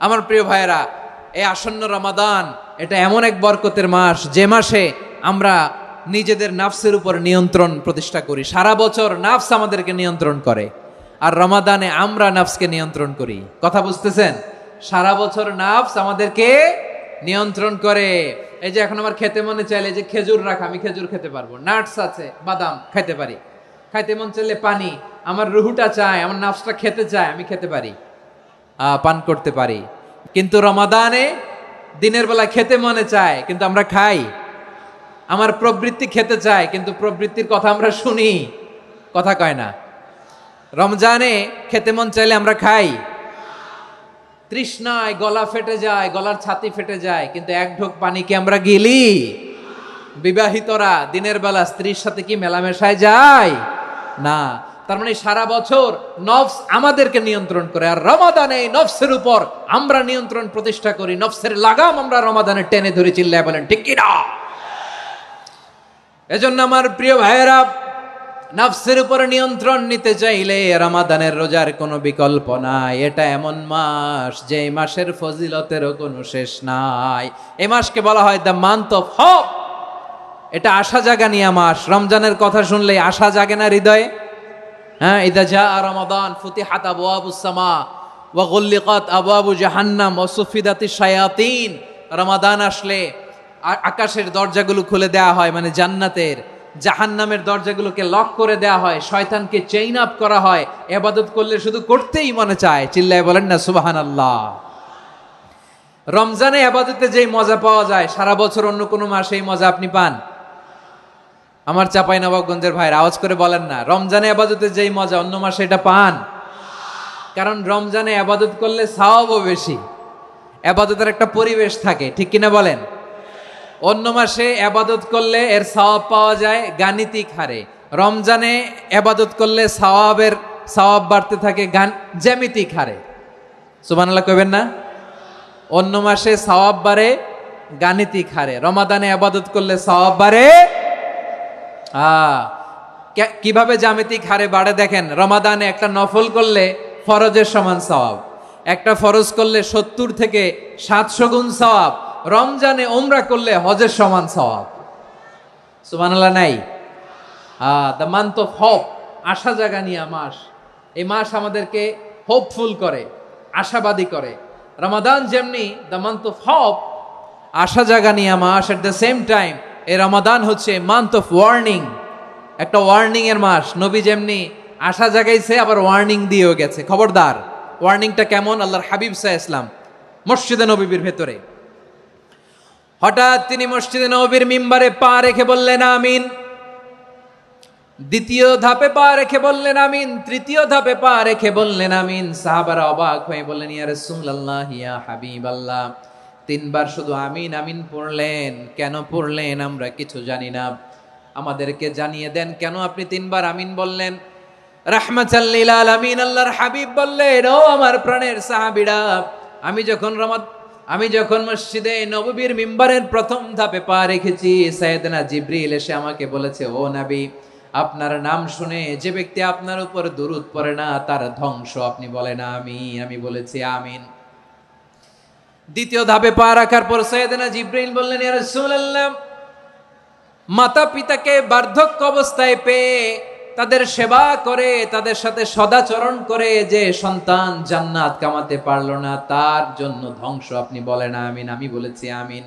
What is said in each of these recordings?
আমার প্রিয় ভাইয়েরা, এই আসন্ন রমাদান এটা এমন এক বরকতের মাস যে মাসে আমরা নিজেদের নাফসের উপর নিয়ন্ত্রণ প্রতিষ্ঠা করি। সারা বছর নাফস আমাদেরকে নিয়ন্ত্রণ করে, আর রমাদানে আমরা নাফসকে নিয়ন্ত্রণ করি। কথা বুঝতেছেন? সারা বছর নাফস আমাদেরকে নিয়ন্ত্রণ করে। এই যে এখন আমার খেতে মনে চাইলে যে খেজুর রাখ, আমি খেজুর খেতে পারবো, নাটস আছে, বাদাম খাইতে পারি। খাইতে মন চাইলে পানি, আমার রুহুটা চায়, আমার নাফসটা খেতে চায়, আমি খেতে পারি, পান করতে পারি। কিন্তু রমাদানে দিনের বেলা খেতে মনে চায় কিন্তু আমরা খাই। আমার প্রবৃত্তি খেতে চায় কিন্তু প্রবৃত্তির কথা আমরা শুনি, কথা কয় না। রমজানে খেতে মন চাইলে আমরা খাই, তৃষ্ণায় গলা ফেটে যায়, গলার ছাতি ফেটে যায়, কিন্তু এক ঢোক পানিকে আমরা গিলি। বিবাহিতরা দিনের বেলা স্ত্রীর সাথে কি মেলামেশায় যায় না? তার মানে সারা বছর নফস আমাদেরকে নিয়ন্ত্রণ করে, আর রমাদানে নফসের উপর আমরা নিয়ন্ত্রণ প্রতিষ্ঠা করি। নফসের লাগাম আমরা রমাদানে টেনে ধরে, চিল্লায় বলেন ঠিক কি না? এজন্য আমার প্রিয় ভাইয়েরা, নফসের উপর নিয়ন্ত্রণ নিতে চাইলে রমাদানের রোজার কোনো বিকল্প নাই। এটা এমন মাস যে মাসের ফজিলতেরও কোনো শেষ নাই। এই মাসকে বলা হয় দ্য মান্থ অফ হোপ। এটা আশা জাগানিয়া মাস। রমজানের কথা শুনলে আশা জাগে না হৃদয়ে? হ্যাঁ, ইদা জাআ রমাদান ফুতিহাত আবওয়াবুস সামা ওয়া গুল্লিকাত আবওয়াবু জাহান্নাম ওয়া সুফিদাতিশ শায়াতিন। রমাদান আসলে আকাশের দরজাগুলো খুলে দেওয়া হয়, মানে জান্নাতের। জাহান্নামের দরজাগুলোকে লক করে দেওয়া হয়, শয়তানকে চেইন আপ করা হয়। ইবাদত করলে শুধু করতেই মনে চায়, চিল্লায় বলেন না সুবহানাল্লাহ। রমজানে ইবাদতে যেই মজা পাওয়া যায়, সারা বছর অন্য কোনো মাসে এই মজা আপনি পান? আমার চাঁপাইনবাবগঞ্জের ভাইরা আওয়াজ করে বলেন না, রমজানে ইবাদতে যেই মজা অন্য মাসে এটা পান? কারণ রমজানে ইবাদত করলে সওয়াবও বেশি, ইবাদতের একটা পরিবেশ থাকে, ঠিক কিনা বলেন? অন্য মাসে ইবাদত করলে এর সওয়াব পাওয়া যায় গাণিতিক হারে, রমজানে ইবাদত করলে সওয়াব বাড়তে থাকে জ্যামিতিক হারে। সুবহানাল্লাহ কইবেন না? অন্য মাসে সওয়াব বাড়ে গাণিতিক হারে, রমাদানে ইবাদত করলে সওয়াব বাড়ে কিভাবে জ্যামিতিক হারে বাড়ে দেখেন। রমাদানে একটা নফল করলে ফরজের সমান সওয়াব, একটা ফরজ করলে 70 থেকে 700 গুণ সওয়াব। রমজানে উমরা করলে হজের সমান সওয়াব। সুবহানাল্লাহ নাই? দ্য মান্থ অফ হোপ, আশা জাগানিয়া মাস। এই মাস আমাদেরকে হোপফুল করে, আশাবাদী করে। রমাদান যেমনি দ্য মান্থ অফ হোপ, আশা জাগানিয়া মাস, এট দ্য সেম টাইম এই রমাদান হচ্ছে মান্থ অফ ওয়ার্নিং, একটা ওয়ার্নিং এর মাস। নবী যেমনি আশা জাগাইছে, আবার ওয়ার্নিং দিয়েও গেছে, খবরদার। ওয়ার্নিংটা কেমন? আল্লাহর হাবিব সাল্লাল্লাহু আলাইহি ওয়াসাল্লাম মসজিদে নববীর ভেতরে, হঠাৎ তিনি মসজিদে নববীর মিম্বারে পা রেখে বললেন আমিন। দ্বিতীয় ধাপে পা রেখে বললেন আমিন, তৃতীয় ধাপে পা রেখে বললেন আমিন। সাহাবারা অবাক হয়ে বললেন, ইয়া রাসূলুল্লাহ, ইয়া হাবিবাল্লাহ, 3 বার শুধু আমিন আমিন পড়লেন, কেন পড়লেন আমরা কিছু জানি না, আমাদেরকে জানিয়ে দেন কেন আপনি 3 বার আমিন বললেন। রাহমাতাল লিল আলামিন আল্লাহর হাবিব বললেন, ও আমার প্রাণের সাহাবীরা, আমি যখন মসজিদে নববীর মিম্বারের প্রথম ধাপে পা রেখেছি, সাইয়েদনা জিবরিল এসে আমাকে বলেছে, ও নবী, আপনার নাম শুনে যে ব্যক্তি আপনার উপর দুরূদ পড়ে না তার ধ্বংস। আপনি বলেন আমি বলেছি আমিন। দ্বিতীয় ধাপে পা রাখার পর সাইয়েদনা জিবরিল বললেন, ইয়া রাসূলুল্লাহ, মাতা পিতাকে বার্ধক্য অবস্থায় পেয়ে তাদের সেবা করে, তাদের সাথে সদাচরণ করে যে সন্তান জান্নাত কামাতে পারলো না, তার জন্য ধ্বংস। আপনি বলেন আমিন। আমি বলেছি আমিন।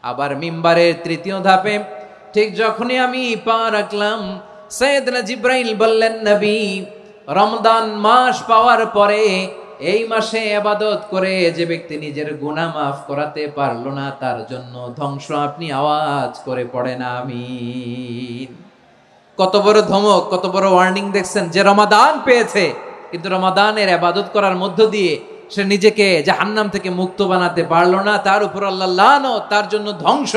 আবার মিম্বারের তৃতীয় ধাপে ঠিক যখনই আমি পা রাখলাম, সাইয়েদনা জিবরাইল বললেন, নবী, রমজান মাস পাওয়ার পরে এই মাসে ইবাদত করে যে ব্যক্তি নিজের গুনাহ মাফ করাতে পারলো না, তার জন্য ধ্বংস। আপনি আওয়াজ করে পড়েন আমিন। কত বড় ধমক, কত বড় ওয়ার্নিং দেখছেন। যে রমাদান পেয়েছে কিন্তু রমাদানের ইবাদত করার মধ্য দিয়ে সে নিজেকে জাহান্নাম থেকে মুক্ত বানাতে পারলো না, তার উপর আল্লাহ লানত, তার জন্য ধ্বংস।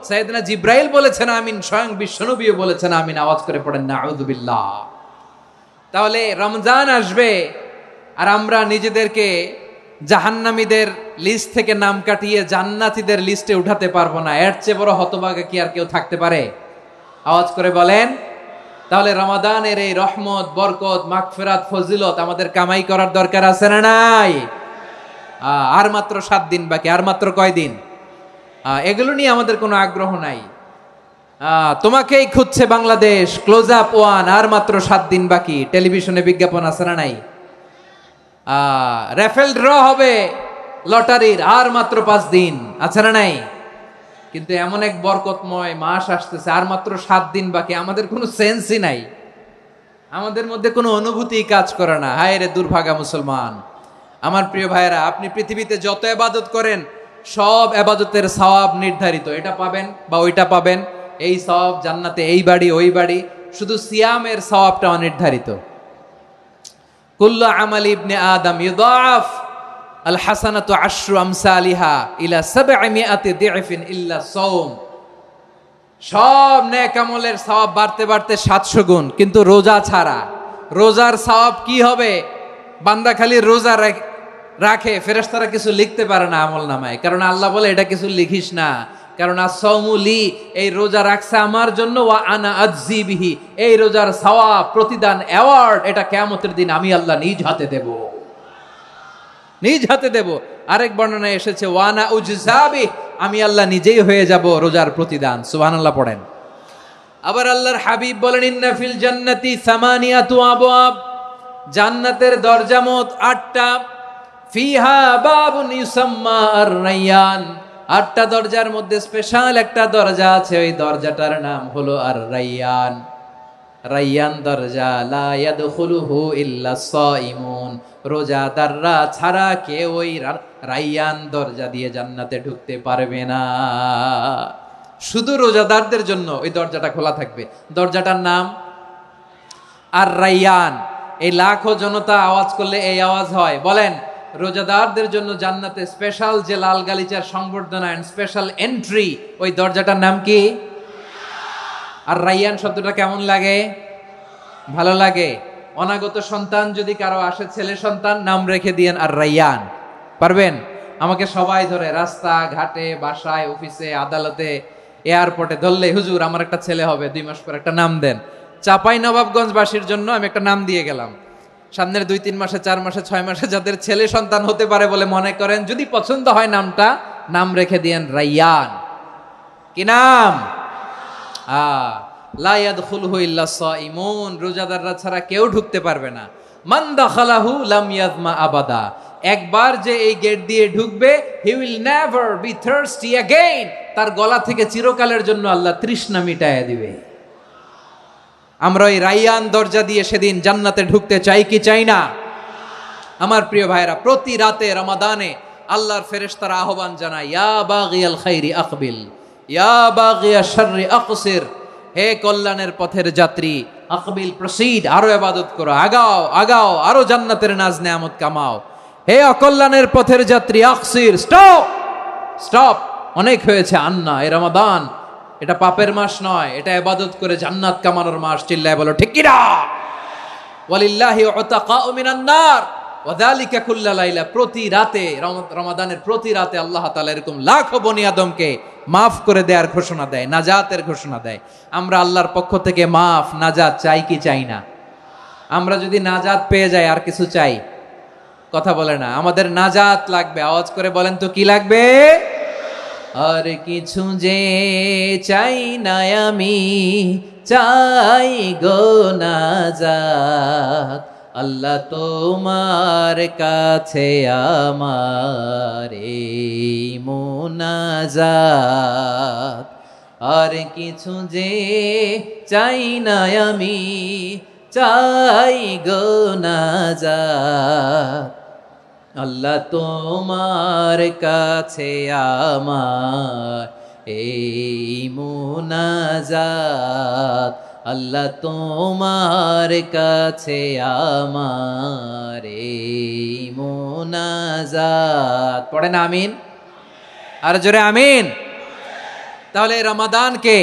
সাইয়েদনা জিবরাইল বলেছেন আমিন, স্বয়ং বিশ্বনবীও বলেছেন আমিন। আওয়াজ করে পড়েন নাউযু বিল্লাহ। তাহলে রমজান আসবে আর আমরা নিজেদেরকে জাহান্নামীদের লিস্ট থেকে নাম কাটিয়ে জান্নাতীদের লিস্টে উঠাতে পারবো না। এর চেয়ে বড় হতভাগা কি আর কেউ থাকতে পারে? আওয়াজ করে বলেন। তাহলে রমাদানের এই রহমত, বরকত, মাগফিরাত, ফজিলত আমাদের কামাই করার দরকার আছে না নাই? আর মাত্র 7 দিন বাকি, আর মাত্র কয় দিন? এগুলো নিয়ে আমাদের কোনো আগ্রহ নাই। তোমাকেই খুঁজছে বাংলাদেশ, ক্লোজ আপ 1, আর মাত্র 7 দিন বাকি। টেলিভিশনে বিজ্ঞাপন আছে না নাই? রেফেল ড্র হবে লটারির, আর মাত্র 5 দিন, আছে না নাই? কিন্তু এমন এক বরকতময় মাস আসতেছে, আর মাত্র 7 দিন বাকি। আমাদের কোনো সেন্সই নাই, আমাদের মধ্যে কোনো অনুভূতি কাজ করে না। হায় রে দুর্ভাগা মুসলমান। আমার প্রিয় ভাইয়েরা, আপনি পৃথিবীতে যত ইবাদত করেন সব ইবাদতের সওয়াব নির্ধারিত। এটা পাবেন বা ওইটা পাবেন, এই সওয়াব জান্নাতে, এই বাড়ি ওই বাড়ি। শুধু সিয়ামের সওয়াবটা অনির্ধারিত। কুল্লু আমালি ইবনে আদম ইউদাফ আল হাসানাতু আশরু আমসালিহা ইলা 700 দি'ফিন ইল্লা সাওম। সব নেক আমলের সওয়াব বাড়তে বাড়তে 700 গুণ, কিন্তু রোজা ছাড়া। রোজার সওয়াব কি হবে? বান্দা খালি রোজা রাখে, ফেরেশতারা কিছু লিখতে পারে না আমল নামায়, কারণ আল্লাহ বলে এটা কিছু লিখিস না, কারণ as-সাওমুলি, এই রোজা রাখছে আমার জন্য, ওয়া আনা আজজি বিহি, এই রোজার সওয়াব, প্রতিদান, অ্যাওয়ার্ড, এটা কিয়ামতের দিন আমি আল্লাহ নিজ হাতে দেব, নিজ হাতে দেব। আরেক বর্ণনায় এসেছে ওয়ানা উজজাবি, আমি আল্লাহ নিজেই হয়ে যাব রোজার প্রতিদান। সুবহানাল্লাহ পড়েন। আবার আল্লাহর হাবিব বলেন ইন্না ফিল জান্নাতি সামানিয়াতু আবওয়াব, জান্নাতের দরজা মোট 8টা। ফিহা বাবুন ইউসাম্মা আর-রায়্যান, 8টা দরজার মধ্যে স্পেশাল একটা দরজা আছে, ওই দরজাটার নাম হলো আর-রায়্যান। রায়্যান দরজা, লা ইয়াদখুলুহু ইল্লা সাইমুন, রোজাদাররা ছাড়া কেউ ওই রায়্যান দরজা দিয়ে জান্নাতে ঢুকতে পারবে না। শুধু রোজাদারদের জন্য ওই দরজাটা খোলা থাকবে। দরজাটার নাম আর-রায়্যান। এই লাখো জনতা আওয়াজ করলে এই আওয়াজ হয়, বলেন রোজাদারদের জন্য জান্নাতে স্পেশাল যে লাল গালিচার সংবর্ধনা এন্ড স্পেশাল এন্ট্রি, ওই দরজাটার নাম কি? আর রায়্যান শব্দটা কেমন লাগে? ভালো লাগে। অনাগত সন্তান যদি কারো আসে, ছেলে সন্তান, নাম রেখে দিয়েন আর রায়্যান। পারবেন? আমাকে সবাই ধরে রাস্তা ঘাটে, বাসায়, অফিসে, আদালতে, এয়ারপোর্টে ধরলে, হুজুর আমার একটা ছেলে হবে 2 মাস পর, একটা নাম দেন। চাপাই নবাবগঞ্জবাসীর জন্য আমি একটা নাম দিয়ে গেলাম। সামনের 2-3 মাসে, 4 মাসে, 6 মাসে যাদের ছেলে সন্তান হতে পারে বলে মনে করেন, যদি পছন্দ হয় নামটা, নাম রেখে দিয়েন রায়্যান। কি নাম? লা ইয়াদখুলুহু ইল্লা সাইমুন, রোজাদাররা ছাড়া কেউ ঢুকতে পারবে না। মান দাখালাহু লাম ইয়াযমা আবাদা, একবার যে এই গেট দিয়ে ঢুকবে, he will never be thirsty again, তার গলা থেকে চিরকালের জন্য আল্লাহ তৃষ্ণা মিটায়া দিবে। আমরা ওই রায়্যান দরজা দিয়ে সেদিন জান্নাতে ঢুকতে চাই কি চাই না? আমার প্রিয় ভাইরা, প্রতি রাতে রমাদানে আল্লাহর ফেরেশতারা আহ্বান জানায়, ইয়া বাগিয়াল খাইরি আকবিল, ইয়া বাগিয়াশ শাররি আকসির, হে কল্যাণের পথের যাত্রী, আকবিল, প্রসিড, আরো ইবাদত করো, আগাও আগাও, আরো জান্নাতের নাজ নেয়ামত কামাও। হে অকল্যাণের পথের যাত্রী, আকসির, স্টপ স্টপ, অনেক হয়েছে। আন্না, এ রমাদান এটা পাপের মাস নয়, এটা ইবাদত করে জান্নাত কামানোর মাস। চিল্লায় বলো ঠিক কি না? ওয়ালিল্লাহি উতাকাউ মিনান নার ওয়া যালিকা কুল্লা লাইলা, প্রতি রাতে, রমাদানের প্রতি রাতে আল্লাহ তাআলা এরকম লাখো বনি আদমকে মাফ করে দেওয়ার ঘোষণা দেয়, নাজাতের ঘোষণা দেয়। আমরা আল্লাহর পক্ষ থেকে মাফ, নাজাত চাই কি চাই না? আমরা যদি নাজাত পেয়ে যাই, আর কিছু চাই? কথা বলে না। আমাদের নাজাত লাগবে। আওয়াজ করে বলেন তো কি লাগবে? আর কিছু যে চাই না আমি, চাই গো নাজাত, আল্লাহ তোমার কাছে আমার এই মুনাজাত। আর কিছু যে চাই না আমি, চাই গো নাজাত, আল্লাহ তোমার কাছে আমার এই মুনাজাত, আল্লাহ তোমার কাছে আমার এই মুনাজাত। পড়েন আমিন, আর জোরে আমিন। তাহলে রমাদানকে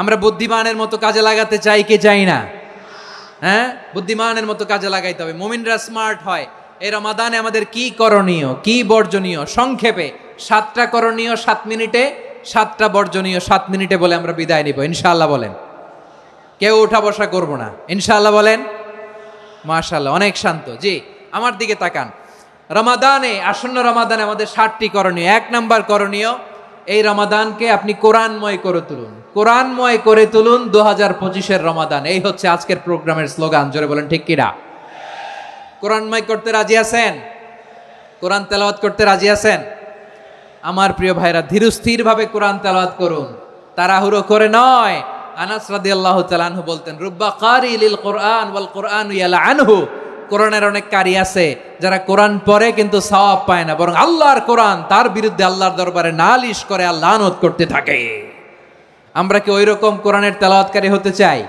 আমরা বুদ্ধিমানের মতো কাজে লাগাতে চাই কি চাই না? হ্যাঁ, বুদ্ধিমানের মতো কাজে লাগাইতে হবে। মুমিনরা স্মার্ট হয়। এই রমাদানে আমাদের কি করণীয়, কি বর্জনীয়, সংক্ষেপে 7টা করণীয় 7 মিনিটে, 7টা বর্জনীয় 7 মিনিটে বলে আমরা বিদায় নিব ইনশাআল্লাহ। বলেন, কেউ উঠা বসা করবো না ইনশাআল্লাহ। বলেন মাশাআল্লাহ, অনেক শান্ত। জি, আমার দিকে তাকান। রমাদানে, আসন্ন রমাদানে আমাদের 7টি করণীয়। 1 নাম্বার করণীয়, এই রমাদানকে আপনি কোরআনময় করে তুলুন। কোরআনময় করে তুলুন 2025-এর রমাদান। এই হচ্ছে আজকের প্রোগ্রামের স্লোগান। জোরে বলেন ঠিক কিনা? কোরআনময় করতে রাজি আছেন? কোরআন তেলাওয়াত করতে রাজি আছেন? আমার প্রিয় ভাইরা, ধীরস্থির ভাবে কোরআন তেলাওয়াত করুন, তাড়াহুড়ো করে নয়। আনাস রাদিয়াল্লাহু তাআলা আনহু বলতেন, রুব্বা কারি লিল কোরআন ওয়াল কোরআন ইয়ালআনহু। কোরআনের অনেক কারি আছে যারা কোরআন পড়ে কিন্তু সওয়াব পায় না, বরং আল্লাহর কোরআন তার বিরুদ্ধে আল্লাহর দরবারে নালিশ করে আর লানত করতে থাকে। আমরা কি ওই রকম কোরআনের তেলাওয়াতকারী হতে চাই?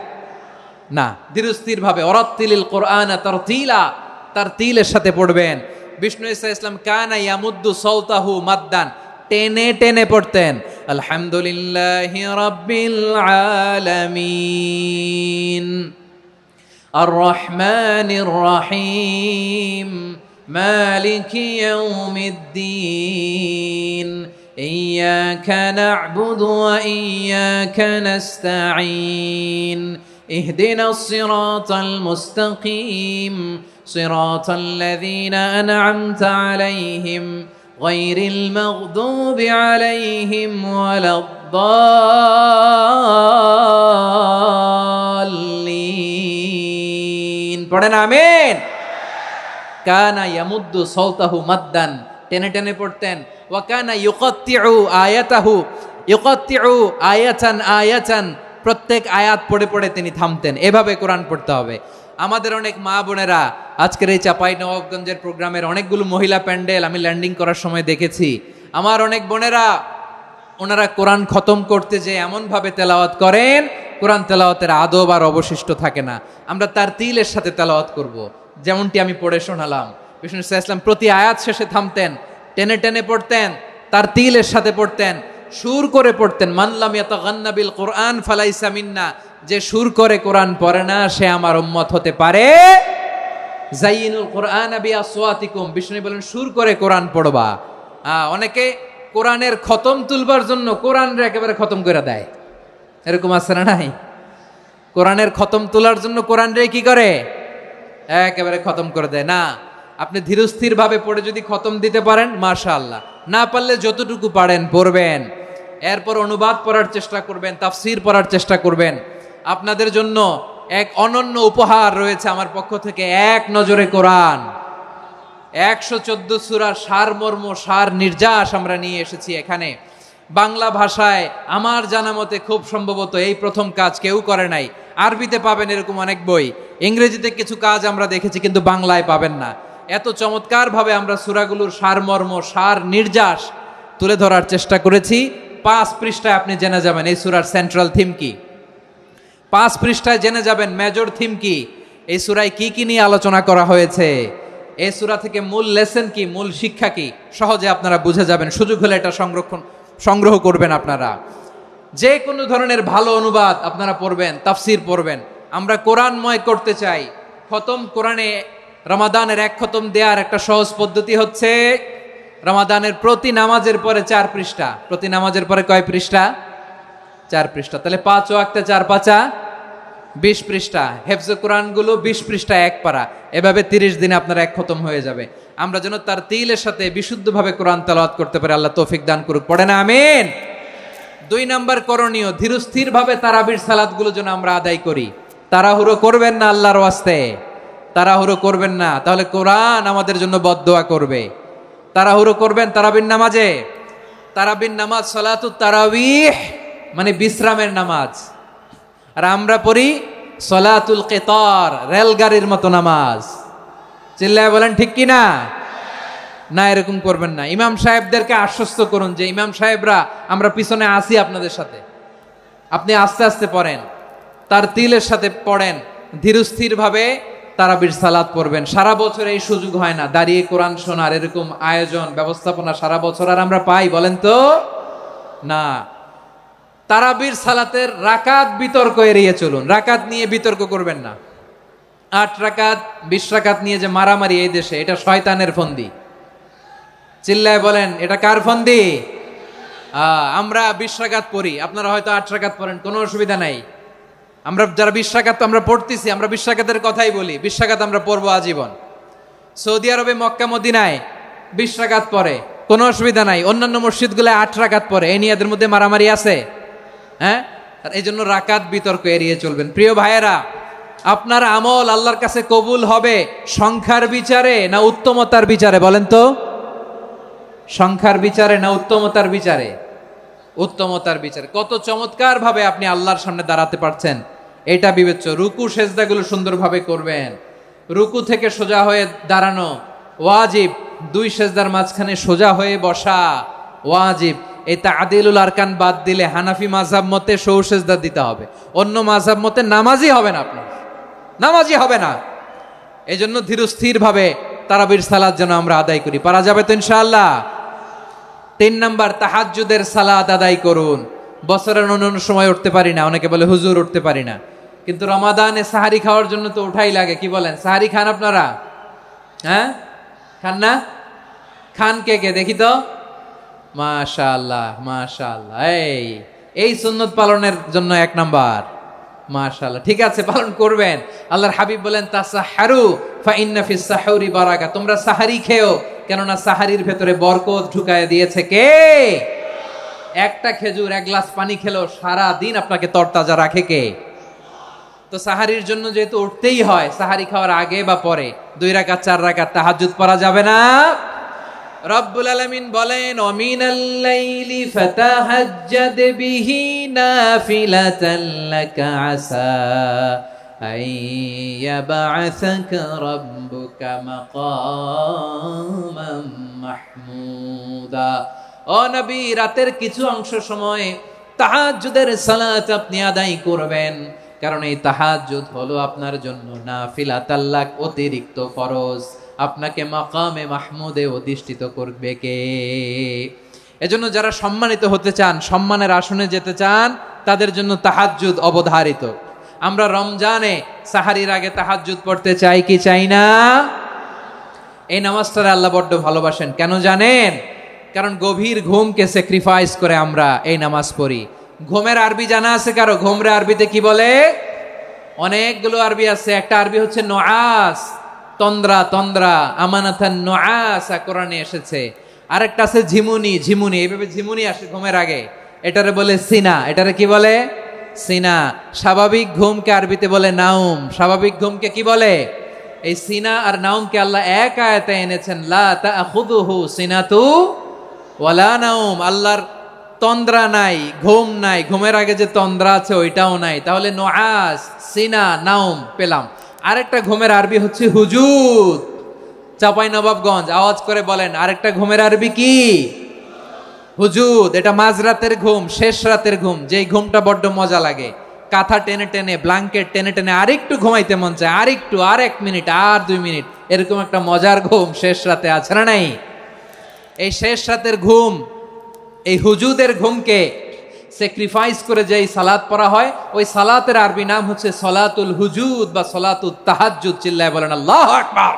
না। ধীরস্থির ভাবে ওরাত্তিলিল কোরআন তারতিলা, তারতিলের সাথে পড়বেন। বিষ্ণু ঈসা ইসলাম কানা ইয়ামুদ্দু সাওতাহু মাদ্দান, টেনে টেনে পড়তেন। আলহামদুলিল্লাহি রাব্বিল আলামিন আর রহমানির রহিম মালিকি ইয়াউমিদ্দিন ইয়্যাকা না'বুদু ওয়া ইয়্যাকা নাস্তাঈন ইহদিনাস সিরাতাল মুস্তাকিম সিরাতাল লাযীনা আন'আমতা আলাইহিম গায়রিল মাগদুবি আলাইহিম ওয়ালাদ-দাল্লিন। পড়েন আমিন। কানা ইয়ামুদ্দু সাওতাহু মাদ্দান, টেনে টেনে পড়তেন। ওয়া কানা ইউকাত্তিউ আয়াতাহু, ইউকাত্তিউ আয়াতান আয়াতান, প্রত্যেক আয়াত পড়ে পড়ে তিনি থামতেন। এভাবে কোরআন পড়তে হবে। আমাদের অনেক মা বোনেরা আজকের এই চাঁপাইনবাবগঞ্জের প্রোগ্রামের অনেকগুলো মহিলা প্যান্ডেল আমি ল্যান্ডিং করার সময় দেখেছি। আমার অনেক বোনেরা, ওনারা কোরআন খতম করতে যে এমনভাবে তেলাওয়াত করেন, কোরআন তেলাওয়াতের আদব আর অবশিষ্ট থাকে না। আমরা তার তিলের সাথে তেলাওয়াত করব, যেমনটি আমি পড়ে শোনালাম। বিষ্ণু ইসলাম প্রতি আয়াত শেষে থামতেন, টেনে টেনে পড়তেন, তার তিলের সাথে পড়তেন, সুর করে পড়তেন। মানলাম ইয়াতাগান্না বিল কোরআন ফালাইসা মিন্না, যে সুর করে কোরআন পড়ে না সে আমার উম্মত হতে পারে। যাইনুল কোরআন বিআসওয়াতিকুম, বিষ্ণু বলেন সুর করে কোরআন পড়বা। অনেকে কোরআনের খতম তুলবার জন্য কোরআনরে একেবারে খতম করে দেয়, এরকম আছে না নাই? কোরআনের খতম তোলার জন্য কোরআনরে কি করে? একেবারে খতম করে দেয়। না, আপনি ধীরস্থির ভাবে পড়ে যদি খতম দিতে পারেন মাশাআল্লাহ, না পারলে যতটুকু পারেন পড়বেন। এরপর অনুবাদ পড়ার চেষ্টা করবেন, তাফসির পড়ার চেষ্টা করবেন। আপনাদের জন্য এক অনন্য উপহার রয়েছে আমার পক্ষ থেকে, এক নজরে কোরআন। 114 সূরার সারমর্ম, সার নির্যাস আমরা নিয়ে এসেছি এখানে বাংলা ভাষায়। আমার জানা মতে খুব সম্ভবত এই প্রথম কাজ, কেউ করে নাই। আরবিতে পাবেন এরকম অনেক বই, ইংরেজিতে কিছু কাজ আমরা দেখেছি, কিন্তু বাংলায় পাবেন না। এত চমৎকার ভাবে আমরা সূরাগুলোর সারমর্ম, সার নির্যাস তুলে ধরার চেষ্টা করেছি। 5 পৃষ্ঠায় আপনি জেনে যাবেন এই সূরার সেন্ট্রাল থিম কি। 5 পৃষ্ঠায় জেনে যাবেন মেজর থিম কি, এই সূরায় কি কি নিয়ে আলোচনা করা হয়েছে, এই সূরা থেকে মূল লেসন কি, মূল শিক্ষা কি, সহজে আপনারা বুঝে যাবেন। সুযোগ হলে এটা সংগ্রহ করবেন। আপনারা যে কোনো ধরনের ভালো অনুবাদ আপনারা পড়বেন, তাফসির পড়বেন। আমরা কোরআনময় করতে চাই। খতম কোরআনে রমাদানের 1 খতম দেওয়ার একটা সহজ পদ্ধতি হচ্ছে, রমাদানের প্রতি নামাজের পরে 4 পৃষ্ঠা। প্রতি নামাজের পরে কয় পৃষ্ঠা? 4 পৃষ্ঠা। তাহলে 5 ওয়াক্তে 4 পাঁচা 20 পৃষ্ঠা। হেফজে কোরআনগুলো 20 পৃষ্ঠা 1 পারা। এভাবে 30 দিনে আপনার 1 খতম হয়ে যাবে। আমরা যেন তার তিলের সাথে বিশুদ্ধভাবে কোরআন তেলাওয়াত করতে পারি, আল্লাহ তৌফিক দান করুক। পড়ে না আমিন। 2 নাম্বার করণীয়, ধীরস্থির ভাবে তারাবির সালাতগুলো যেন আমরা আদায় করি। তাড়াহুড়ো করবেন না আল্লাহর ওয়াস্তে, তাড়াহুড়ো করবেন না, তাহলে কোরআন আমাদের জন্য বদদোয়া করবে। তাড়াহুড়ো করবেন তারাবির নামাজে। তারাবির নামাজ সালাতুত তারাবিহ মানে বিশ্রামের নামাজ, আর আমরা পড়ি সলাতুল কিতার, রেলগাড়ির মতো নামাজ। চিল্লায় বলেন ঠিক কি না? না, এরকম করবেন না। ইমাম সাহেবদেরকে আশ্বস্ত করুন যে ইমাম সাহেবরা আমরা পিছনে আসি আপনাদের সাথে, আপনি আস্তে আস্তে পড়েন, তার তিলের সাথে পড়েন, ধীরস্থির ভাবে তারাবির সালাত পড়বেন। সারা বছর এই সুযোগ হয় না দাঁড়িয়ে কোরআন শোনার, এরকম আয়োজন ব্যবস্থাপনা সারা বছর আর আমরা পাই বলেন তো? না। তারাবির সালাতের রাকাত বিতর্ক এড়িয়ে চলুন। রাকাত নিয়ে বিতর্ক করবেন না। 8 রাকাত 20 রাকাত নিয়ে যে মারামারি এই দেশে, এটা শয়তানের ফন্দি। চিল্লায় বলেন এটা কার ফন্দি? আমরা 20 রাকাত পড়ি, আপনারা হয়তো 8 রাকাত পড়েন, কোনো অসুবিধা নাই। আমরা যারা 20 রাকাত আমরা পড়তেছি, আমরা 20 রাকাতের কথাই বলি, 20 রাকাত আমরা পড়বো আজীবন। সৌদি আরবে মক্কা মদিনায় 20 রাকাত পড়ে, কোনো অসুবিধা নাই। অন্যান্য মসজিদগুলো 8 রাকাত পড়ে, এই নিয়ে এদের মধ্যে মারামারি আছে? হ্যাঁ, এই জন্য রাকাত বিতর্ক এড়িয়ে চলবেন। প্রিয় ভাইয়েরা, আপনার আমল আল্লাহর কাছে কবুল হবে সংখ্যার বিচারে না উত্তমতার বিচারে? বলেন তো, সংখ্যার বিচারে না উত্তমতার বিচারে? উত্তমতার বিচারে। কত চমৎকার ভাবে আপনি আল্লাহর সামনে দাঁড়াতে পারছেন এটা বিবেচ্য। রুকু সেজদাগুলো সুন্দরভাবে করবেন, রুকু থেকে সোজা হয়ে দাঁড়ানো ওয়াজিব, 2 সেজদার মাঝখানে সোজা হয়ে বসা ওয়াজিব। এই তা'দিলুল আরকান বাদ দিলে হানাফি মাযহাব মতে সৌ সেজদা দিতে হবে, অন্য মাযহাব মতে নামাজই হবে না, আপনার নামাজই হবে না। এই জন্য ধীরস্থির ভাবে তারাবির সালাত যেন আমরা আদায় করি। পারা যাবে তো ইনশাআল্লাহ? 3 নাম্বার, তাহাজ্জুদের সালাত আদায় করুন। বছরের অন্য সময় উঠতে পারি না, অনেকে বলে হুজুর উঠতে পারি না, কিন্তু রমাদানে সাহারি খাওয়ার জন্য তো উঠাই লাগে। কি বলেন, সাহারি খান আপনারা? হ্যাঁ, খান না? খান কে কে দেখি তো? মাশাআল্লাহ মাশাআল্লাহ, এই সুন্নত পালনের জন্য 1 নাম্বার। মাশাআল্লাহ, ঠিক আছে, পালন করবেন। আল্লাহর হাবিব বলেন তাসাহহারু ফা ইন্না ফিস সাহুরি বারাকা, তোমরা সাহারি খেও, কেননা সাহারির ভেতরে বরকত ঢুকায় দিয়েছে কে? একটা খেজুর, 1 গ্লাস পানি খেলো সারা দিন আপনাকে তরতাজা রাখে কে? তো সাহারির জন্য যেহেতু উঠতেই হয়, সাহারি খাওয়ার আগে বা পরে 2 রাকাত 4 রাকাত তাহাজ্জুদ পড়া যাবে না? রব্বুল আলামিন বলেন ওয়ামিনাল লাইলি ফাতাহাজ্জাদ বিহি নাফিলাতান লাকা আসা আইয়াবআসাকা রাব্বুকা মাকামান মাহমুদা। ও নবী, রাতের কিছু অংশ সময় তাহাজ্জুদের সালাত আপনি আদায় করবেন, কারণ এই তাহাজ্জুদ হলো আপনার জন্য নাফিলাতাল লাক, অতিরিক্ত ফরজ। আপনাকে মাকামে মাহমুদে অধিষ্ঠিত করবে কে? এজন্য যারা সম্মানিত হতে চান, সম্মানের আসনে যেতে চান, তাদের জন্য তাহাজ্জুদ অবধারিত। আমরা রমজানে সাহারির আগে তাহাজ্জুদ পড়তে চাই কি চাই না? এই নামাজটারে আল্লাহ বড্ড ভালোবাসেন। কেন জানেন? কারণ গভীর ঘুমকে স্যাক্রিফাইস করে আমরা এই নামাজ পড়ি। ঘুমের আরবি জানা আছে কারো? ঘুমরে আরবিতে কি বলে? অনেকগুলো আরবি আছে। একটা আরবি হচ্ছে নুআস, তন্দ্রা, তন্দ্রা, আমানাতান নুআসা কোরআনে এসেছে। আরেকটা আছে ঝিমুনি, ঝিমুনি, এইভাবে ঝিমুনি আসে ঘুমের আগে, এটারে বলে সিনা। এটারে কি বলে? সিনা। স্বাভাবিক ঘুমকে আরবিতে বলে নাউম। স্বাভাবিক ঘুমকে কি বলে? এই সিনা আর নাউমকে আল্লাহ এক আয়াতে এনেছেন, লা তাখুযুহু সিনাতু ওয়ালা নাউম। আল্লাহর তন্দ্রা নাই, ঘুম নাই, ঘুমের আগে যে তন্দ্রা আছে ওইটাও নাই। তাহলে নুআস, সিনা, নাউম পেলাম। আরেকটা ঘুমের আরবি হচ্ছে হুজুদ। চাঁপাইনবাবগঞ্জ আওয়াজ করে বলেন, আরেকটা ঘুমের আরবি কি? হুজুদ। এটা মাঝরাতের ঘুম, শেষ রাতের ঘুম, যেই ঘুমটা বড্ড মজা লাগে। কাঁথা টেনে টেনে, ব্ল্যাঙ্কেট টেনে টেনে আরেকটু ঘুমাইতে মন চায়, আরেকটু, আর 1 মিনিট, আর 2 মিনিট, এরকম একটা মজার ঘুম শেষ রাতে আছে না নাই? এই শেষ রাতের ঘুম, এই হুজুদের ঘুমকে স্যাক্রিফাইস করে যেই সালাত পড়া হয়, ওই সালাতের আরবি নাম হচ্ছে সলাতুল হুজুদ বা সলাতুত তাহাজ্জুদ। চিল্লায় বলেন আল্লাহু আকবার।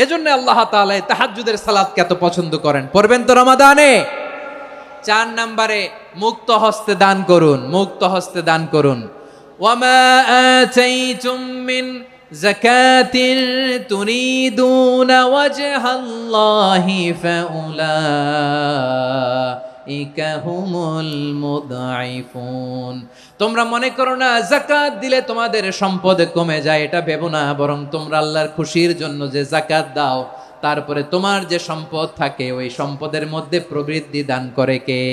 এজন্য আল্লাহ তাআলা এই তাহাজ্জুদের সালাতকে এত পছন্দ করেন। পড়বেন তো রমাদানে? 4 নম্বরে মুক্ত হস্তে দান করুন, মুক্ত হস্তে দান করুন। ওয়ামা আতাইতুম মিন যাকাতিন তুরিদুনা ওয়াজহাল্লাহি ফাউলাইকা হুমুল মুদঈফুন। তোমরা মনে করো না যাকাত দিলে তোমাদের সম্পদ কমে যায়, এটা ভেবো না। বরং তোমরা আল্লাহর খুশির জন্য যে যাকাত দাও, তারপরে তোমার যে সম্পদ থাকে ওই সম্পদের মধ্যে প্রবৃদ্ধি দান করে কে?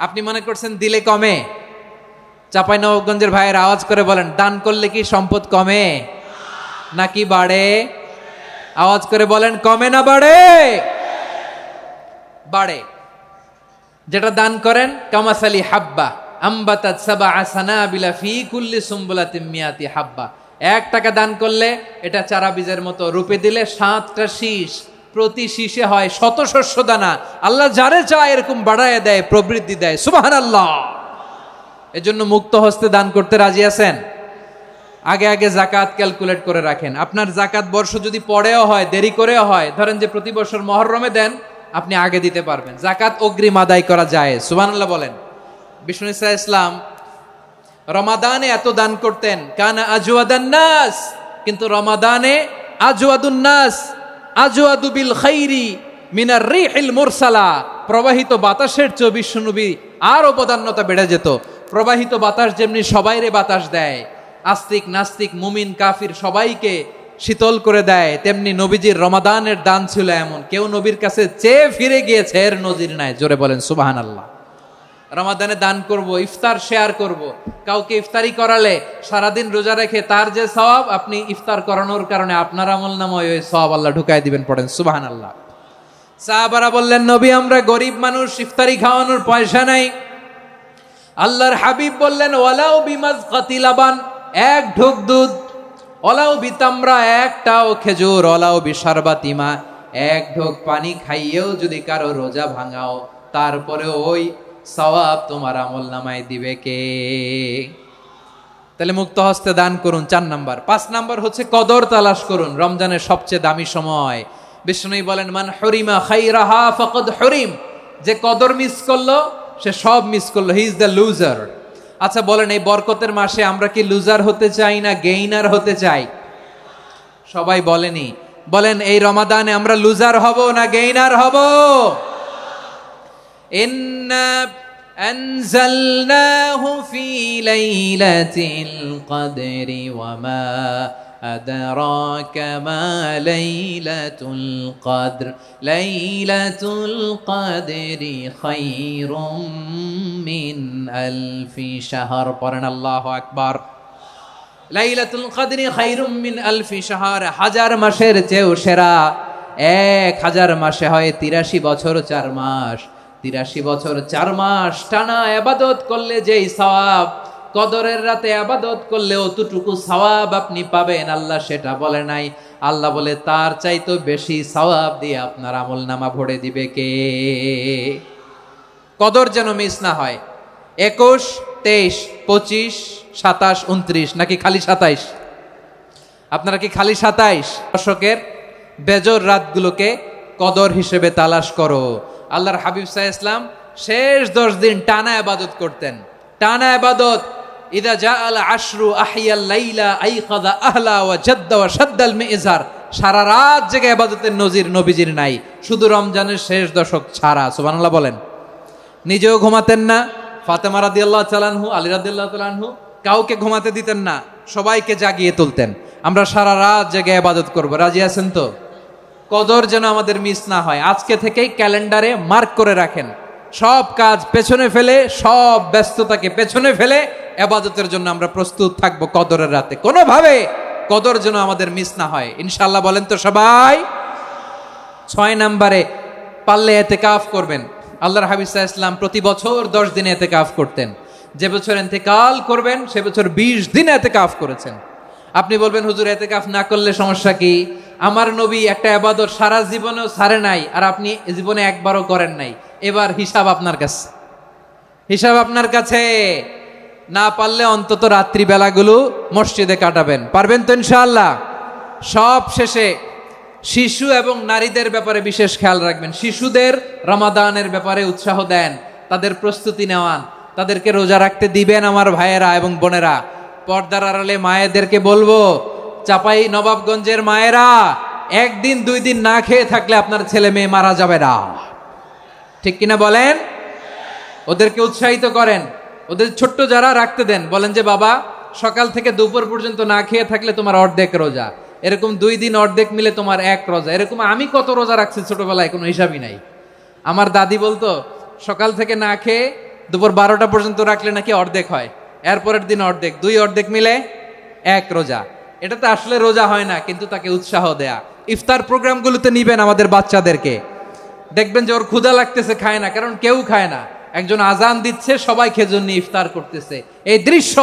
আপনি মনে করছেন দিলে কমে? চাঁপাইনবাবগঞ্জের ভাইয়ের আওয়াজ করে বলেন, দান করলে কি সম্পদ কমে নাকি বাড়ে? আওয়াজ করে বলেন, কমে না বাড়ে? বাড়ে। যেটা দান করেন, কামাসালি হাব্বা আম্বাতাত সাবআ সানাবিলা ফি কুল্লি সুম্বুলাতিন মিয়াতি হাব্বা। 1 টাকা দান করলে এটা চারা বীজের মতো, রূপে দিলে 7টা শীষ, প্রতি শীষে হয় 100 শস্য দানা। আল্লাহ যারে চায় এরকম বাড়ায় দেয়, প্রবৃদ্ধি দেয়। সুবহানাল্লাহ। এজন্য মুক্ত হস্তে দান করতে রাজি আছেন? আগে আগে যাকাত ক্যালকুলেট করে রাখেন। আপনার যাকাত বর্ষ যদি পরেও হয়, দেরি করেও হয়, ধরেন যে প্রতি বছর মুহররমে দেন, আপনি আগে দিতে পারবেন। যাকাত অগ্রিম আদায় করা যায়। সুবহানাল্লাহ বলেন। বিষ্ণু ইসা ইসলাম রমাদানে এত দান করতেন, কানা আজওয়াদান নাস, কিন্তু রমাদানে আজওয়াদুন নাস আজওয়াদু বিল খাইরি মিনার রিহিল মুরসালা। প্রবাহিত বাতাসের চেয়ে বিশ্বনবী আরো বদান্যতা বেড়ে যেত। প্রবাহিত বাতাস যেমনি সবাইরে বাতাস দেয়, আস্তিক নাস্তিক মুমিন কাফির সবাইকে শীতল করে দেয়, তেমনি নবীজির রমাদানের দান ছিল এমন, কেউ নবীর কাছে চেয়ে ফিরে গিয়েছে এর নজির নাই। জোরে বলেন সুবহানাল্লাহ। রমাদানে দান করব, ইফতার শেয়ার করব। কাউকে ইফতারি করালে সারাদিন রোজা রেখে তার যে সওয়াব, আপনি ইফতার করানোর কারণে আপনার আমলনামায় ওই সওয়াব আল্লাহ ঢুকাই দিবেন। পড়েন সুবহানাল্লাহ। সাহাবারা বললেন, নবী আমরা গরিব মানুষ, ইফতারি খাওয়ানোর পয়সা নাই। আল্লাহর হাবিব বললেন, ওয়ালাউ বিমাজকাতি লাবান, এক ঢোক দুধ, ওয়ালাউ বিতামরা, একটাও খেজুর, ওয়ালাউ বিশারবাতিমা, এক ঢোক পানি খাইয়েও যদি কারো রোজা ভাঙাও, তারপরে ওই সওয়াব তোমার আমলনামায় দিবে কে? তাহলে মুক্ত হস্তে দান করুন, 4 নাম্বার। 5 নাম্বার হচ্ছে কদর তালাশ করুন। রমজানের সবচেয়ে দামি সময়। বিষ্ণু বলেন, মান হরিমা খাইরাহা ফাকাদ হরিম, যে কদর মিস করলো সে সব মিস করলো, হি ইজ দ্য লুজার। আচ্ছা বলেন, এই বরকতের মাসে আমরা কি লুজার হতে চাই না গেইনার হতে চাই? সবাই বলেনি, বলেন এই রমাদানে আমরা লুজার হব না গেইনার হব? ইন্না আনজালনাহু ফি লাইলাতিল কদরি ওয়া মা আদরাকা মা লাইলাতুল কদর লাইলাতুল কদরি খায়রুম মিন আলফি শাহর। পড়েন আল্লাহু আকবার। লাইলাতুল কদরি খায়রুম মিন আলফি শাহর, 1000 মাসের চেয়েও সেরা। 1000 মাসে হয় 83 বছর 4 মাস। 83 বছর 4 মাস টানা ইবাদত করলে যেই সওয়াব, কদরের রাতে ইবাদত করলে অতটুকু সওয়াব আপনি পাবেন, আল্লাহ সেটা বলে নাই। আল্লাহ বলে তার চাইতে বেশি সওয়াব দিয়ে আপনার আমলনামা ভরে দিবে কে? কদর যেন মিস না হয়। 21, 23, 25, 27, 29 নাকি খালি 27? আপনারা কি খালি 27? দশকের বেজর রাতগুলোকে কদর হিসেবে তালাশ করো। আল্লাহর হাবিব সাল্লাল্লাহু আলাইহি ওয়াসাল্লাম শেষ 10 দিন টানা ইবাদত করতেন, টানা ইবাদত। ইদা জাআল আশরু আহিয়াল লাইলা আইকাযা আহলা ওয়া জাদ্দা ওয়া শাদ্দাল মিজার। সারা রাত জেগে ইবাদতের নজির নবীজির নাই, শুধু রমজানের শেষ দশক ছাড়া। সুবহানাল্লাহ বলেন। নিজেও ঘুমাতেন না। ফাতেমা রাদিয়াল্লাহু তাআলা আনহু, আলী রাদিয়াল্লাহু তাআলা আনহু কাউকে ঘুমাতে দিতেন না, সবাইকে জাগিয়ে তুলতেন। আমরা সারা রাত জেগে ইবাদত করব, রাজি আছেন তো? কদর যেন আমাদের মিস না হয়। আজকে থেকেই ক্যালেন্ডারে মার্ক করে রাখেন, সব কাজ পেছনে ফেলে, সব ব্যস্ততাকে পেছনে ফেলে ইবাদতের জন্য আমরা প্রস্তুত থাকব কদরের রাতে। কোনোভাবে কদর যেন আমাদের মিস না হয়, ইনশাআল্লাহ। বলেন তো সবাই। 6 নম্বরে পারলে ইতিকাফ করবেন। আল্লাহর হাবিব সাল্লাল্লাহু আলাইহি ওয়াসাল্লাম প্রতি বছর 10 দিন ইতিকাফ করতেন। যে বছর ইন্তেকাল করবেন সে বছর 20 দিন ইতিকাফ করেছেন। আপনি বলবেন, হুজুর ইতিকাফ না করলে সমস্যা কি? আমার নবী একটা ইবাদত সারা জীবনেও ছাড়ে নাই, আর আপনি জীবনে একবারও করেন নাই। এবার হিসাব আপনার কাছে, হিসাব আপনার কাছে। না পারলে অন্তত রাত্রি বেলাগুলো মসজিদে কাটাবেন। পারবেন তো ইনশাআল্লাহ? সব শেষে শিশু এবং নারীদের ব্যাপারে বিশেষ খেয়াল রাখবেন। শিশুদের রমাদানের ব্যাপারে উৎসাহ দেন, তাদের প্রস্তুতি নেওয়ান, তাদেরকে রোজা রাখতে দিবেন। আমার ভাইয়েরা এবং বোনেরা, পর্দার আড়ালে মায়েদেরকে বলবো, চাপাই নবাবগঞ্জের মায়েরা, 1 দিন 2 দিন না খেয়ে থাকলে আপনার ছেলে মেয়ে মারা যাবে না। ঠিক কিনা বলেন? ওদেরকে উৎসাহিত করেন, ওদের ছোট্ট যারা রাখতে দেন, বলেন যে বাবা সকাল থেকে দুপুর পর্যন্ত না খেয়ে থাকলে তোমার অর্ধেক রোজা, এরকম 2 দিন অর্ধেক মিলে তোমার 1 রোজা। এরকম আমি কত রোজা রাখছি ছোটবেলায়, কোনো হিসাবই নাই। আমার দাদি বলতো সকাল থেকে না খেয়ে দুপুর 12টা পর্যন্ত রাখলে নাকি অর্ধেক হয়, এরপরের দিন অর্ধেক, 2 অর্ধেক মিলে 1 রোজা। এটা তো আসলে রোজা হয় না, কিন্তু তাকে উৎসাহ দেয়া। ইফতার প্রোগ্রামগুলোতে নিবেন আমাদের বাচ্চাদেরকে, দেখবেন যে ওর ক্ষুধা লাগতেছে, খায় না, কারণ কেউ খায় না। একজন আজান দিচ্ছে, সবাই খেজুর নিয়ে ইফতার করতেছে। এই দৃশ্য,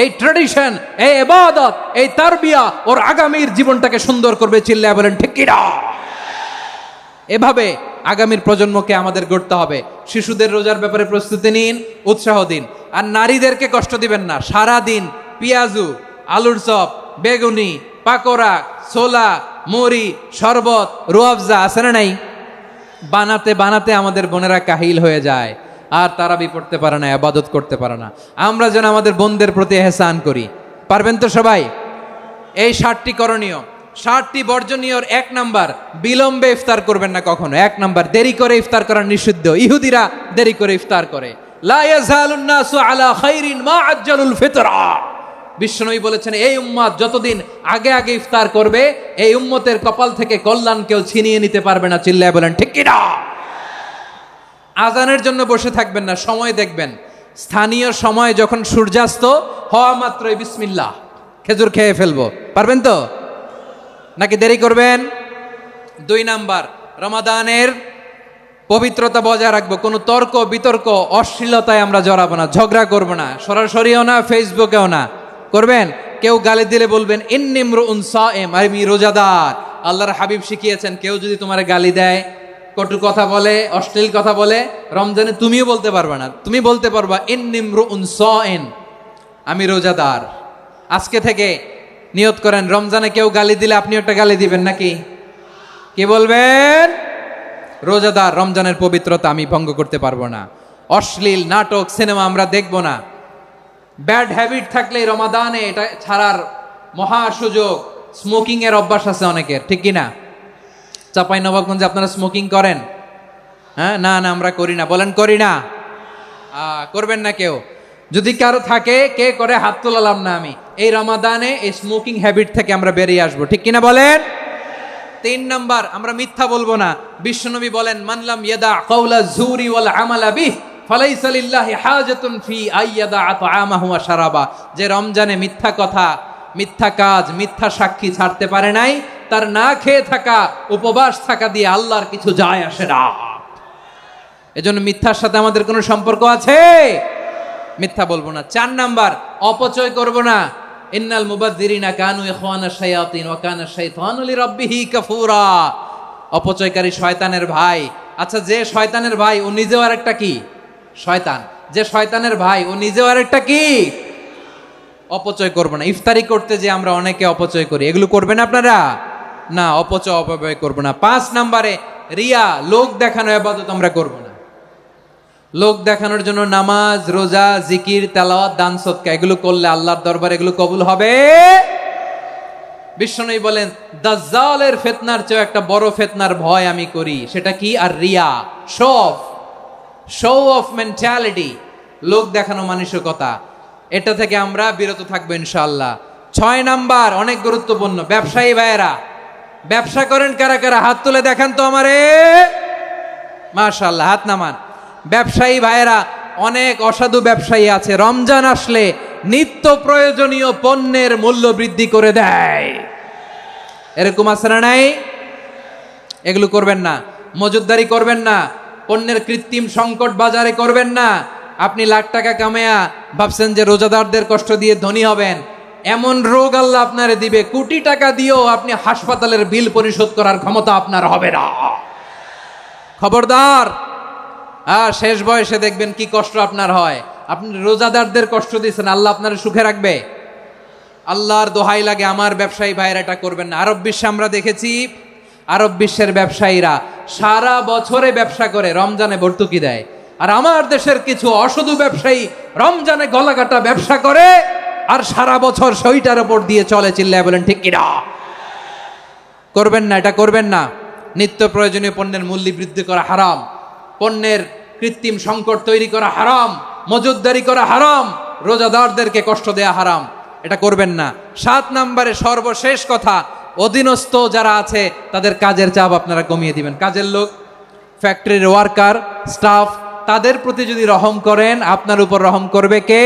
এই ট্র্যাডিশন, এই ইবাদত, এই তারবিয়া ওর আগামীর জীবনটাকে সুন্দর করবে। চিল্লায়া বলেন ঠিক কি না? এভাবে আগামীর প্রজন্মকে আমাদের গড়তে হবে। শিশুদের রোজার ব্যাপারে প্রস্তুতি নিন, উৎসাহ দিন। আর নারীদেরকে কষ্ট দিবেন না। সারা দিন পেঁয়াজু, আলুর চপ, বেগুনি, পাকোড়া, ছোলা, মুড়ি, শরবত, রুয়াবজা আছে না নাই? বানাতে বানাতে আমাদের বোনেরা কাহিল হয়ে যায়, আর তারাবি পড়তে পারে না, ইবাদত করতে পারে না। আমরা যেন আমাদের বোনদের প্রতি ইহসান করি। পারবেন তো সবাই? এই 7টি করণীয় 60টি বর্জনীয়র 1 নাম্বার, বিলম্বে ইফতার করবেন না কখনো। 1 নাম্বার, দেরি করে ইফতার করা নিষিদ্ধ। ইহুদিরা দেরি করে ইফতার করে। লা ইয়াজালুন নাসু আলা খাইরিন মা আজ্জালুল ফিতরা। বিশ্বনবী বলেছেন, এই উম্মত যতদিন আগে আগে ইফতার করবে, এই উম্মতের কপাল থেকে কল্যাণ কেউ ছিনিয়ে নিতে পারবে না। চিল্লায় বলেন ঠিক কি না? আজানের জন্য বসে থাকবেন না, সময় দেখবেন। স্থানীয় সময় যখন সূর্যাস্ত হওয়া মাত্রই বিসমিল্লাহ, খেজুর খেয়ে ফেলবো। পারবেন তো নাকি দেরি করবেন? 2 নাম্বার, রমাদানের পবিত্রতা বজায় রাখবো। কোনো তর্ক বিতর্ক অশ্লীলতায় আমরা জড়াবো না, ঝগড়া করবো না, সরাসরিও না, ফেসবুকেও না। করবেন? কেউ গালি দিলে বলবেন ইন্নিমরুউন সায়েম, আমি রোজাদার। আল্লাহর হাবিব শিখিয়েছেন, কেউ যদি তোমার গালি দেয়, কটু কথা বলে, অশ্লীল কথা বলে, রমজানে তুমিও বলতে পারবে না। তুমি বলতে পারবা ইন্নিমরুউন সায়েম, আমি রোজাদার। আজকে থেকে নিয়ত করেন, রমজানে কেউ গালি দিলে আপনি একটা গালি দিবেন নাকি? কি বলবেন? রোজাদার, রমজানের পবিত্রতা আমি ভঙ্গ করতে পারবো না। অশ্লীল নাটক সিনেমা আমরা দেখব না। ব্যাড হ্যাবিট থাকলে রমাদানে এটা ছাড়ার মহা সুযোগ। স্মোকিং এর অভ্যাস আছে অনেকের, ঠিক কিনা? চাপাই নবাবগঞ্জে আপনারা স্মোকিং করেন? হ্যাঁ, না না আমরা করি না। বলেন করি না? করবেন না কেউ? যদি কারো থাকে, কে করে হাত তোলালাম না আমি। এই রমাদানে এই স্মোকিং হ্যাবিট থেকে আমরা বেরিয়ে আসবো, ঠিক কিনা বলেন? 3 নাম্বার, আমরা মিথ্যা বলবো না। বিশ্বনবী বলেন, মানলাম ইয়াদা কাওলা যুরি ওয়াল আমালা বিহ ফালাইসা লিল্লাহি হাজাতুন ফি আইয়াদা তাআমাহু ওয়া শারাবা। যে রমজানে মিথ্যা কথা, মিথ্যা কাজ, মিথ্যা সাক্ষী ছাড়তে পারে নাই, তার না খেয়ে থাকা, উপবাস থাকা দিয়ে আল্লাহর কিছু যায় আসে না। এজন্য মিথ্যার সাথে আমাদের কোনো সম্পর্ক আছে? মিথ্যা বলবো না। 4 নাম্বার, অপচয় করব না। ইন্নাল মুবাযযিরিনা কানু ইখওয়ানাশ শায়াতিন ওয়া কানা শাইতানু লিরাব্বিহি কাফুরা। অপচয়কারী শয়তানের ভাই। আচ্ছা, যে শয়তানের ভাই ও নিজেও আরেকটা কি? শয়তান। যে শয়তানের ভাই ও নিজেও আরেকটা কি? অপচয় করব না। ইফতারি করতে যে আমরা অনেকে অপচয় করি, এগুলো করবেন আপনারা? না, অপচয় অপব্যয় করব না। 5 নাম্বারে, রিয়া, লোক দেখানো ইবাদত আমরা করব না। লোক দেখানোর জন্য নামাজ, রোজা, জিকির, তেলাওয়াত, দান সদকা এগুলো করলে আল্লাহর দরবারে এগুলো কবুল হবে? বিশ্বনবী বলেন, দাজ্জালের ফিতনার চেয়ে একটা বড় ফিতনার ভয় আমি করি। সেটা কি? আর রিয়া, শো অফ মেন্টালিটি, লোক দেখানো মানসিকতা। এটা থেকে আমরা বিরত থাকবো ইনশাআল্লাহ। 6 নাম্বার, অনেক গুরুত্বপূর্ণ। ব্যবসায়ী ভাইয়েরা, ব্যবসা করেন কারা কারা? হাত তুলে দেখান তো আমারে। মাশাআল্লাহ, হাত নামান। ব্যবসায়ী ভাইয়েরা, অনেক অসাধু ব্যবসায়ী আছে, রমজান আসলে নিত্য প্রয়োজনীয় পণ্যের মূল্য বৃদ্ধি করে দেয়। এরকম আছে না নাই? এগুলো করবেন না। মজুদদারি করবেন না। পণ্যের কৃত্রিম সংকট বাজারে করবেন না। আপনি লাখ টাকা কামায়া ভাবছেন যে রোজাদারদের কষ্ট দিয়ে ধনী হবেন। এমন রোগ আল্লাহ আপনারে দিবে, কোটি টাকা দিয়েও আপনি হাসপাতালের বিল পরিশোধ করার ক্ষমতা আপনার হবে না। খবরদার। শেষ বয়সে দেখবেন কি কষ্ট আপনার হয়। আপনি রোজাদারদের কষ্ট দিচ্ছেন, আল্লাহ আপনার সুখে রাখবে? আল্লাহর দোহাই লাগে, আমার ব্যবসায়ী ভাইয়েরা এটা করবেন না। আরব বিশ্বে আমরা দেখেছি, আরব বিশ্বের ব্যবসায়ীরা সারা বছরে ব্যবসা করে, রমজানে ভর্তুকি দেয়। আর আমার দেশের কিছু অসাধু ব্যবসায়ী রমজানে গলাকাটা ব্যবসা করে আর সারা বছর সইটার উপর দিয়ে চলে। চিল্লায় বলেন ঠিক কিনা? করবেন না, এটা করবেন না। নিত্য প্রয়োজনীয় পণ্যের মূল্য বৃদ্ধি করা হারাম, পণ্যের কৃত্রিম সংকট তৈরি করা হারাম, মজুদদারি করা হারাম, রোজাদারদেরকে কষ্ট দেয়া হারাম। এটা করবেন না। 7 নাম্বারে সর্বশেষ কথা, অধীনস্থ যারা আছে তাদের কাজের চাপ আপনারা কমিয়ে দিবেন। কাজের লোক, ফ্যাক্টরির ওয়ার্কার, স্টাফ, তাদের প্রতি যদি রহম করেন, আপনার উপর রহম করবে কে?